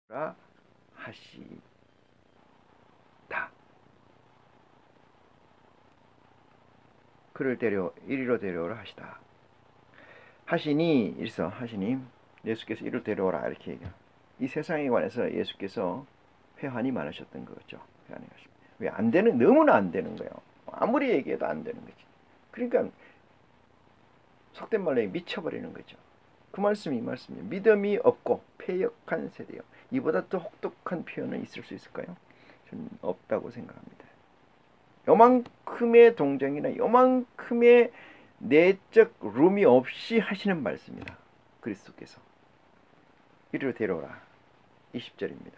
라 하시다. 그를 이리로 데려오라 하시다. 하시니 일서 하시니 예수께서 이리로 데려오라 이렇게 얘기해요. 이 세상에 관해서 예수께서 회한이 많으셨던 거죠. 회한이 많으셨습니다. 왜 안 되는, 너무나 안 되는 거예요. 아무리 얘기해도 안 되는 거지. 그러니까 속된 말로 미쳐버리는 거죠. 그 말씀이 이 말씀이에요. 믿음이 없고 패역한 세대요. 이보다 더 혹독한 표현은 있을 수 있을까요? 저는 없다고 생각합니다. 요만큼의 동정이나 요만큼의 내적 룸이 없이 하시는 말씀이다. 그리스도께서 이리로 데려오라. 20절입니다.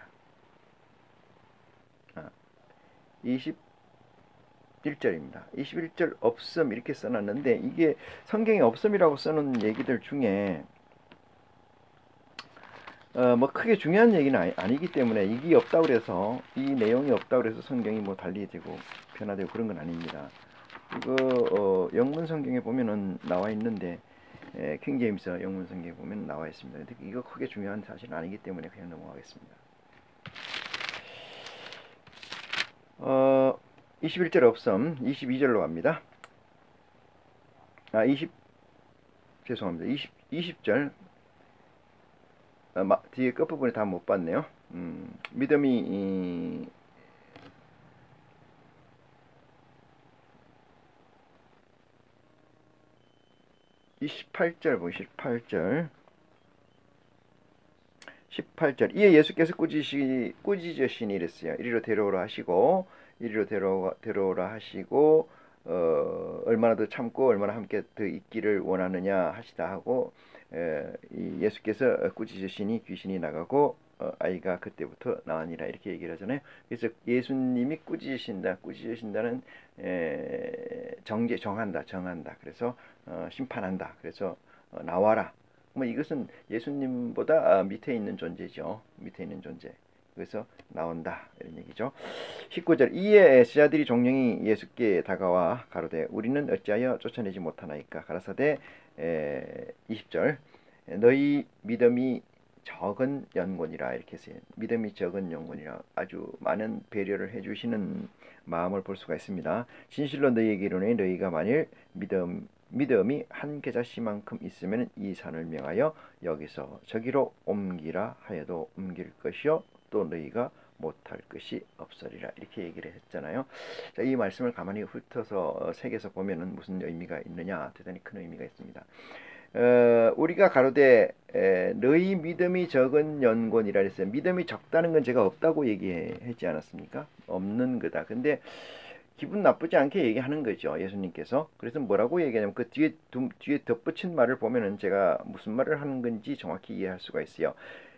21절입니다. 21절 없음 이렇게 써놨는데 이게 성경에 없음이라고 써놓은 얘기들 중에 뭐 크게 중요한 얘기는 아니기 때문에 이게 없다고 그래서 이 내용이 없다고 그래서 성경이 뭐 달리되고 변화되고 그런 건 아닙니다. 이거 영문 성경에 보면은 나와 있는데 킹 제임스 영문 성경에 보면 나와 있습니다. 근데 이거 크게 중요한 사실은 아니기 때문에 그냥 넘어가겠습니다. 21절 없음 22절로 갑니다. 죄송합니다. 20절 뒤에 끝부분에 다 못 봤네요. 믿음이 18절 보시죠. 18절 이에 예수께서 꾸짖으시니 이랬어요. 이리로 데려오라 하시고 얼마나 더 참고 얼마나 함께 더 있기를 원하느냐 하시다 하고 예수께서 꾸짖으시니 귀신이 나가고 아이가 그때부터 나으니라 이렇게 얘기를 하잖아요. 그래서 예수님이 꾸짖으신다는 정한다. 그래서 심판한다. 그래서 나와라. 뭐 이것은 예수님보다 밑에 있는 존재죠. 밑에 있는 존재. 그래서 나온다 이런 얘기죠. 19절 이에 제자들이 종령이 예수께 다가와 가로되 우리는 어찌하여 쫓아내지 못하나이까 가라사대 20절 너희 믿음이 적은 연곤이라 이렇게 했어요. 믿음이 적은 연곤이라 아주 많은 배려를 해주시는 마음을 볼 수가 있습니다. 진실로 너희에게 이르노니 너희가 만일 믿음이 한 계자씨만큼 있으면 이 산을 명하여 여기서 저기로 옮기라 하여도 옮길 것이요 또 너희가 못할 것이 없으리라 이렇게 얘기를 했잖아요. 자, 이 말씀을 가만히 훑어서 색에서 보면은 무슨 의미가 있느냐? 대단히 큰 의미가 있습니다. 우리가 가로되 너희 믿음이 적은 연곤이라 했어요. 믿음이 적다는 건 제가 없다고 얘기했지 않았습니까? 없는 거다. 근데 기분 나쁘지 않게 얘기하는 거죠. 예수님께서. 그래서 뭐라고 얘기하냐면 그 뒤에 덧붙인 말을 보면은 제가 무슨 말을 하는 건지 정확히 이해할 수가 있어요.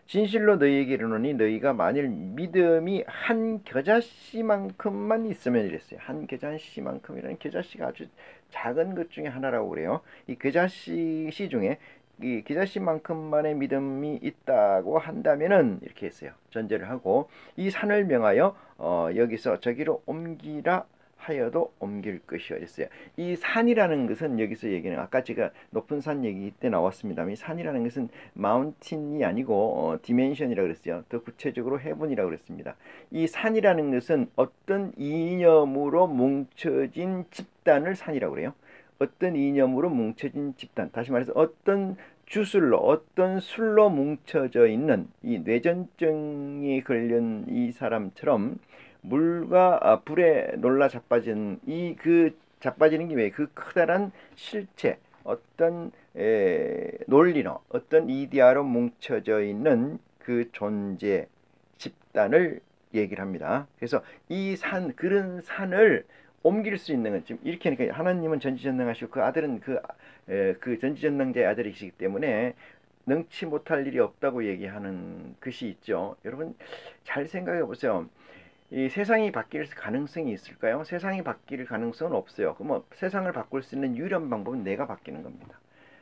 진실로 너희에게 이르노니 너희가 만일 믿음이 한 겨자씨만큼만 있으면 이랬어요. 한 겨자씨만큼이라는 겨자씨가 아주 작은 것 중에 하나라고 그래요. 이 겨자씨 중에 이 겨자씨만큼만의 믿음이 있다고 한다면은 이렇게 했어요. 전제를 하고 이 산을 명하여 여기서 저기로 옮기라 하여도 옮길 것이요 했어요. 이 산이라는 것은 여기서 얘기는 아까 제가 높은 산 얘기 때 나왔습니다. 이 산이라는 것은 마운틴이 아니고 디멘션이라고 그랬어요. 더 구체적으로 헤븐이라고 그랬습니다. 이 산이라는 것은 어떤 이념으로 뭉쳐진 집단을 산이라고 그래요. 어떤 이념으로 뭉쳐진 집단, 다시 말해서 어떤 어떤 술로 뭉쳐져 있는 이 뇌전증이 걸린 이 사람처럼 물과 불에 놀라 자빠진 자빠지는 게 왜 그 커다란 실체 어떤 논리로 어떤 이데아로 뭉쳐져 있는 그 존재 집단을 얘기를 합니다. 그래서 그런 산을 옮길 수 있는 건 지금 이렇게 하니까 하나님은 전지전능하시고 그 아들은 그 전지전능자의 아들이시기 때문에 능치 못할 일이 없다고 얘기하는 것이 있죠. 여러분 잘 생각해 보세요. 이 세상이 바뀔 가능성이 있을까요? 세상이 바뀔 가능성은 없어요. 그럼 세상을 바꿀 수 있는 유일한 방법은 내가 바뀌는 겁니다.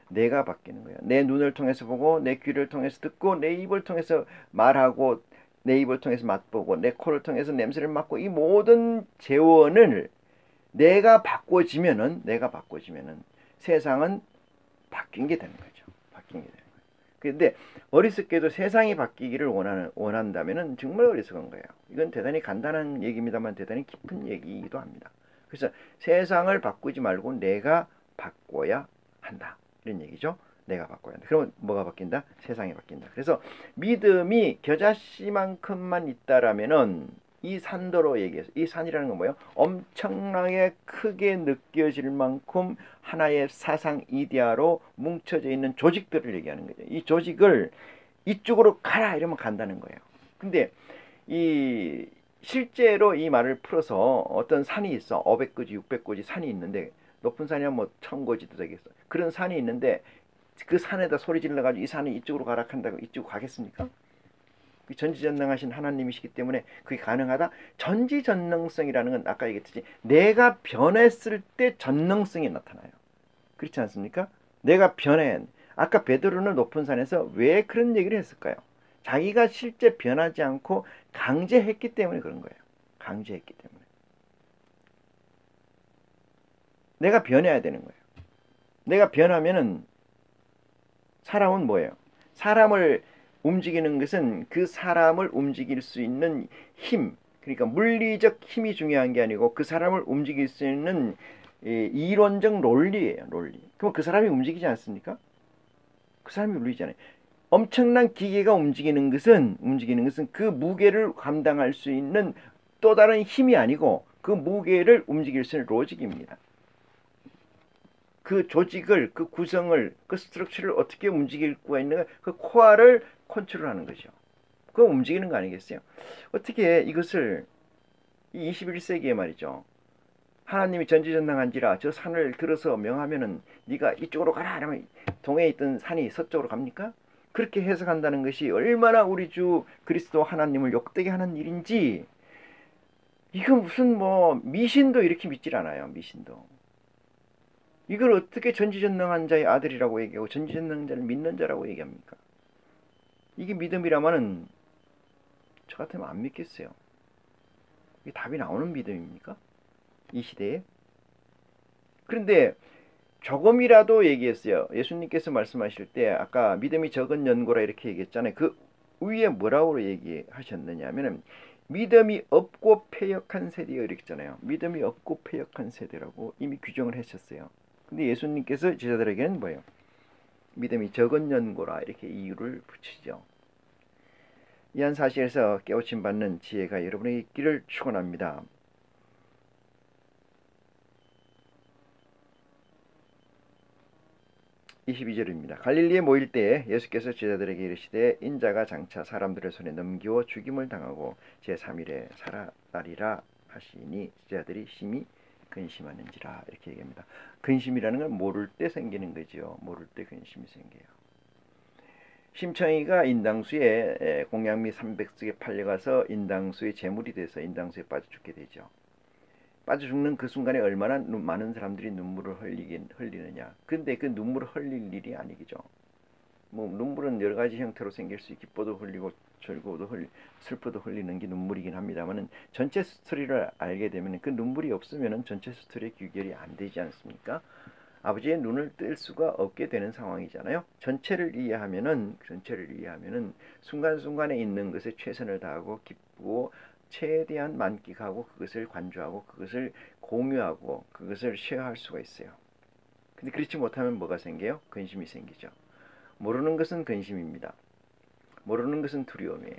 내가 바뀌는 거예요. 내 눈을 통해서 보고 내 귀를 통해서 듣고 내 입을 통해서 말하고 내 입을 통해서 맛보고 내 코를 통해서 냄새를 맡고 이 모든 재원을 내가 바꿔지면은 세상은 바뀐 게 되는 거죠. 바뀐 게 되는 거예요. 근데 어리석게도 세상이 바뀌기를 원한다면은 정말 어리석은 거예요. 이건 대단히 간단한 얘기입니다만 대단히 깊은 얘기이기도 합니다. 그래서 세상을 바꾸지 말고 내가 바꿔야 한다. 이런 얘기죠. 내가 바꿔야 한다. 그러면 뭐가 바뀐다? 세상이 바뀐다. 그래서 믿음이 겨자씨만큼만 있다라면은 이 산도로 얘기해서 이 산이라는 건 뭐예요? 엄청나게 크게 느껴질 만큼 하나의 사상 이데아로 뭉쳐져 있는 조직들을 얘기하는 거죠. 이 조직을 이쪽으로 가라 이러면 간다는 거예요. 근데 이 실제로 이 말을 풀어서 어떤 산이 있어. 500고지, 600고지 산이 있는데 높은 산이야 뭐 1000고지도 되겠어. 그런 산이 있는데 그 산에다 소리 질러가지고 이 산이 이쪽으로 가라 한다고 이쪽으로 가겠습니까? 전지전능하신 하나님이시기 때문에 그게 가능하다. 전지전능성이라는 건 아까 얘기했듯이 내가 변했을 때 전능성이 나타나요. 그렇지 않습니까? 내가 변해. 아까 베드로는 높은 산에서 왜 그런 얘기를 했을까요? 자기가 실제 변하지 않고 강제했기 때문에 그런 거예요. 강제했기 때문에. 내가 변해야 되는 거예요. 내가 변하면은 사람은 뭐예요? 사람을 움직이는 것은 그 사람을 움직일 수 있는 힘, 그러니까 물리적 힘이 중요한 게 아니고 그 사람을 움직일 수 있는 이론적 논리예요. 논리. 그럼 그 사람이 움직이지 않습니까? 그 사람이 움직이잖아요. 엄청난 기계가 움직이는 것은 그 무게를 감당할 수 있는 또 다른 힘이 아니고 그 무게를 움직일 수 있는 로직입니다. 그 조직을, 그 구성을, 그 스트럭처를 어떻게 움직일 수가 있는가? 그 코어를 컨트롤하는 거죠. 그거 움직이는 거 아니겠어요? 어떻게 이것을 이 21세기에 말이죠. 하나님이 전지전능한지라 저 산을 들어서 명하면은 네가 이쪽으로 가라 하면 동해에 있던 산이 서쪽으로 갑니까? 그렇게 해석한다는 것이 얼마나 우리 주 그리스도 하나님을 욕되게 하는 일인지. 이거 무슨 뭐 미신도 이렇게 믿질 않아요. 미신도. 이걸 어떻게 전지전능한 자의 아들이라고 얘기하고 전지전능한 자를 믿는 자라고 얘기합니까? 이게 믿음이라면은 저 같으면 안 믿겠어요. 이게 답이 나오는 믿음입니까? 이 시대에? 그런데 조금이라도 얘기했어요. 예수님께서 말씀하실 때 아까 믿음이 적은 연고라 이렇게 얘기했잖아요. 그 위에 뭐라고 얘기하셨느냐 하면은 믿음이 없고 패역한 세대요 이렇게 했잖아요. 믿음이 없고 패역한 세대라고 이미 규정을 하셨어요. 근데 예수님께서 제자들에게는 뭐예요? 믿음이 적은 연고라 이렇게 이유를 붙이죠. 이 한 사실에서 깨우침 받는 지혜가 여러분에게 있기를 축원합니다. 22절입니다. 갈릴리에 모일 때에 예수께서 제자들에게 이르시되 인자가 장차 사람들의 손에 넘기워 죽임을 당하고 제3일에 살아나리라 하시니 제자들이 심히 근심하는지라 이렇게 얘기합니다. 근심이라는 건 모를 때 생기는 거죠. 모를 때 근심이 생겨요. 심청이가 인당수에 공양미 300석에 팔려가서 인당수의 제물이 돼서 인당수에 빠져 죽게 되죠. 빠져 죽는 그 순간에 얼마나 많은 사람들이 눈물을 흘리느냐. 근데 그 눈물을 흘릴 일이 아니죠. 뭐 눈물은 여러 가지 형태로 생길 수 있고 기뻐도 흘리고 즐거워도 슬퍼도 흘리는 게 눈물이긴 합니다만은 전체 스토리를 알게 되면 그 눈물이 없으면은 전체 스토리의 귀결이 안 되지 않습니까? 아버지의 눈을 뜰 수가 없게 되는 상황이잖아요. 전체를 이해하면은 순간순간에 있는 것에 최선을 다하고 기쁘고 최대한 만끽하고 그것을 관주하고 그것을 공유하고 그것을 쉐어할 수가 있어요. 근데 그렇지 못하면 뭐가 생겨요? 근심이 생기죠. 모르는 것은 근심입니다. 모르는 것은 두려움이에요.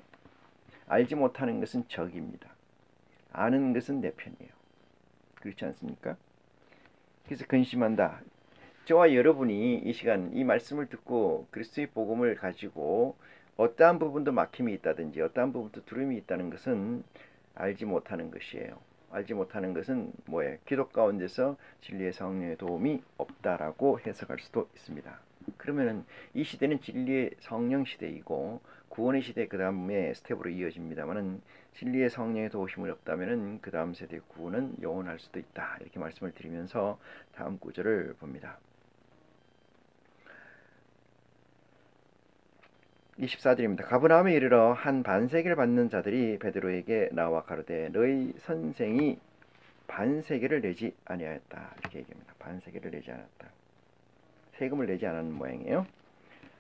알지 못하는 것은 적입니다. 아는 것은 내 편이에요. 그렇지 않습니까? 그래서 근심한다. 저와 여러분이 이 시간 이 말씀을 듣고 그리스도의 복음을 가지고 어떠한 부분도 막힘이 있다든지 어떠한 부분도 두려움이 있다는 것은 알지 못하는 것이에요. 알지 못하는 것은 뭐예요? 기도 가운데서 진리의 성령의 도움이 없다라고 해석할 수도 있습니다. 그러면은 이 시대는 진리의 성령 시대이고 구원의 시대 그 다음에 스텝으로 이어집니다만은 진리의 성령의 도우심이 없다면은 그 다음 세대 구원은 영원할 수도 있다. 이렇게 말씀을 드리면서 다음 구절을 봅니다. 24절입니다. 가버나움에 이르러 한 반세계를 받는 자들이 베드로에게 나와 가로되 너희 선생이 반세계를 내지 아니하였다. 이렇게 얘기합니다. 반세계를 내지 않았다. 세금을 내지 않은 모양이에요.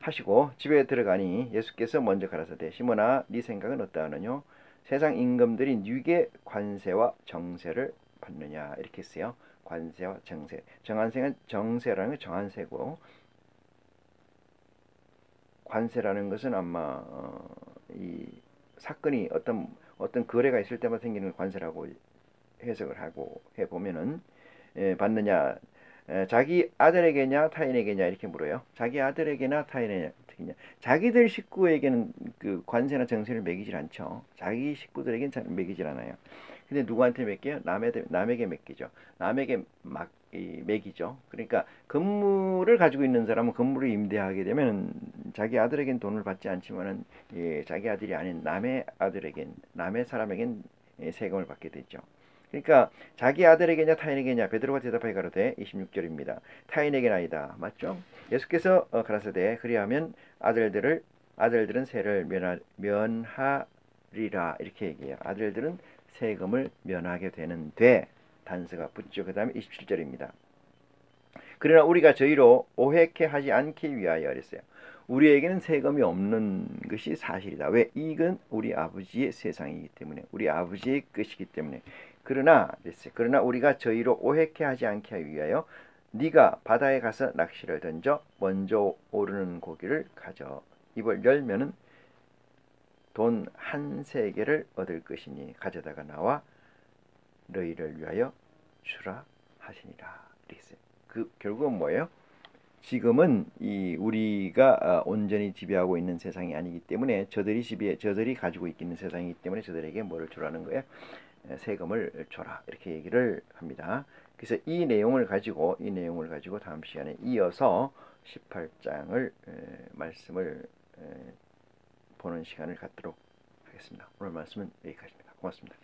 하시고 집에 들어가니 예수께서 먼저 가라사대 시몬아 네 생각은 어떠하느뇨? 세상 임금들이 네게 관세와 정세를 받느냐 이렇게 했어요. 관세와 정세. 정세라는 건 정한세고 관세라는 것은 아마 이 사건이 어떤 거래가 있을 때마다 생기는 관세라고 해석을 하고 해 보면은 받느냐 자기 아들에게냐 타인에게냐 이렇게 물어요. 자기 아들에게나 타인에게냐 자기들 식구에게는 그 관세나 정세를 매기질 않죠. 자기 식구들에게는 잘 매기질 않아요. 근데 누구한테 맡겨요? 남에게 맡기죠. 남에게 매기죠. 그러니까 건물을 가지고 있는 사람은 건물을 임대하게 되면 자기 아들에겐 돈을 받지 않지만은 자기 아들이 아닌 남의 사람에겐 세금을 받게 되죠. 그러니까 자기 아들에게냐 타인에게냐 베드로가 대답하여 가로되 26절입니다. 타인에게나이다. 맞죠? 예수께서 가라사대 그리하면 아들들은 세를 면하리라 이렇게 얘기해요. 아들들은 세금을 면하게 되는데 단서가 붙죠. 그 다음에 27절입니다. 그러나 우리가 저희로 오해케 하지 않기 위하여 그랬어요. 우리에게는 세금이 없는 것이 사실이다. 왜? 이건 우리 아버지의 세상이기 때문에 우리 아버지의 것이기 때문에 그러나 우리가 저희로 오해케 하지 않게 하기 위하여 네가 바다에 가서 낚시를 던져 먼저 오르는 고기를 가져 입을 열면은 돈 한 세겔을 얻을 것이니 가져다가 나와 너희를 위하여 주라 하시니라. 그 결국은 뭐예요? 지금은 우리가 온전히 지배하고 있는 세상이 아니기 때문에 저들이 가지고 있는 세상이기 때문에 저들에게 뭐를 주라는 거예요? 세금을 줘라 이렇게 얘기를 합니다. 그래서 이 내용을 가지고 다음 시간에 이어서 18장을 말씀을 보는 시간을 갖도록 하겠습니다. 오늘 말씀은 여기까지입니다. 고맙습니다.